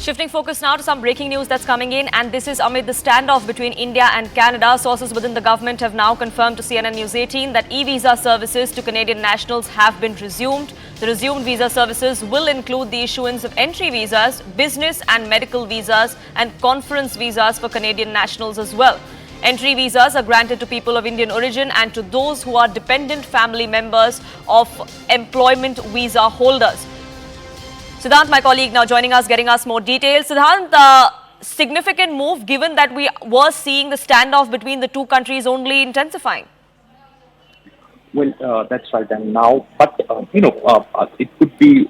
Shifting focus now to some breaking news that's coming in, and this is amid the standoff between India and Canada. Sources within the government have now confirmed to CNN News 18 that e-visa services to Canadian nationals have been resumed. The resumed visa services will include the issuance of entry visas, business and medical visas, and conference visas for Canadian nationals as well. Entry visas are granted to people of Indian origin and to those who are dependent family members of employment visa holders. Siddhant, my colleague, now joining us, getting us more details. Siddhant, significant move given that we were seeing the standoff between the two countries only intensifying. Well, that's right. And now, but it could be,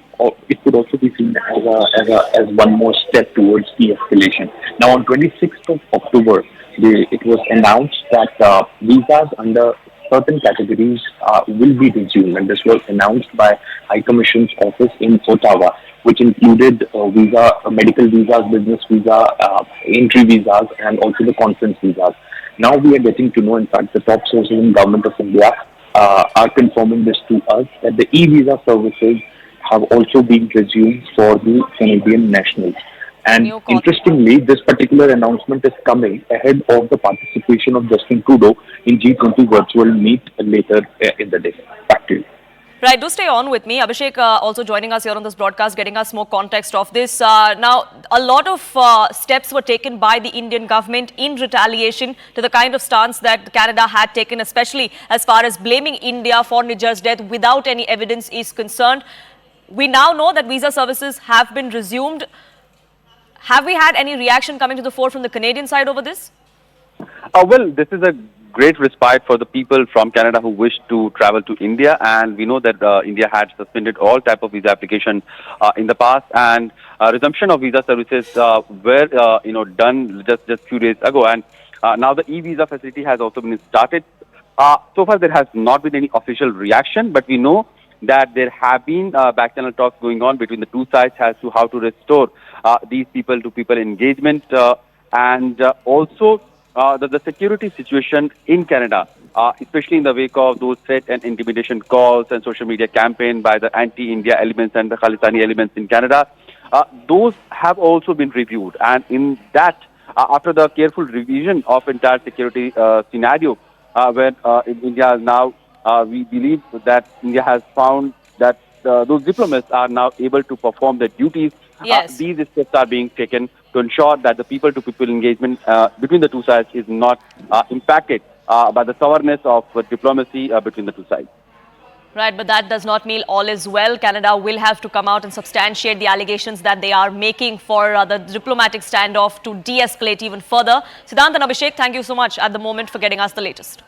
it could also be seen as one more step towards de-escalation. Now, on 26th of October, it was announced that visas under certain categories will be resumed, and this was announced by High Commission's office in Ottawa, which included medical visas, business visa, entry visas, and also the conference visas. Now we are getting to know, in fact, the top sources in Government of India are confirming this to us, that the e-visa services have also been resumed for the Canadian nationals. And interestingly, this particular announcement is coming ahead of the participation of Justin Trudeau in G20 virtual meet later in the day. Back to you. Right, do stay on with me. Abhishek also joining us here on this broadcast, getting us more context of this. Now, a lot of steps were taken by the Indian government in retaliation to the kind of stance that Canada had taken, especially as far as blaming India for Nijjar's death without any evidence is concerned. We now know that visa services have been resumed. Have we had any reaction coming to the fore from the Canadian side over this? Well, this is a great respite for the people from Canada who wish to travel to India, and we know that India had suspended all type of visa application in the past, and resumption of visa services were done just few days ago, and now the e-visa facility has also been started. So far, there has not been any official reaction, but we know that there have been back-channel talks going on between the two sides as to how to restore these people-to-people engagement, and also the security situation in Canada, especially in the wake of those threat and intimidation calls and social media campaign by the anti-India elements and the Khalistani elements in Canada, those have also been reviewed. And in that, after the careful revision of entire security scenario, where India is now, we believe that India has found that those diplomats are now able to perform their duties. Yes. These steps are being taken to ensure that the people-to-people engagement between the two sides is not impacted by the sourness of diplomacy between the two sides. Right, but that does not mean all is well. Canada will have to come out and substantiate the allegations that they are making for the diplomatic standoff to de-escalate even further. Siddhant and Abhishek, thank you so much at the moment for getting us the latest.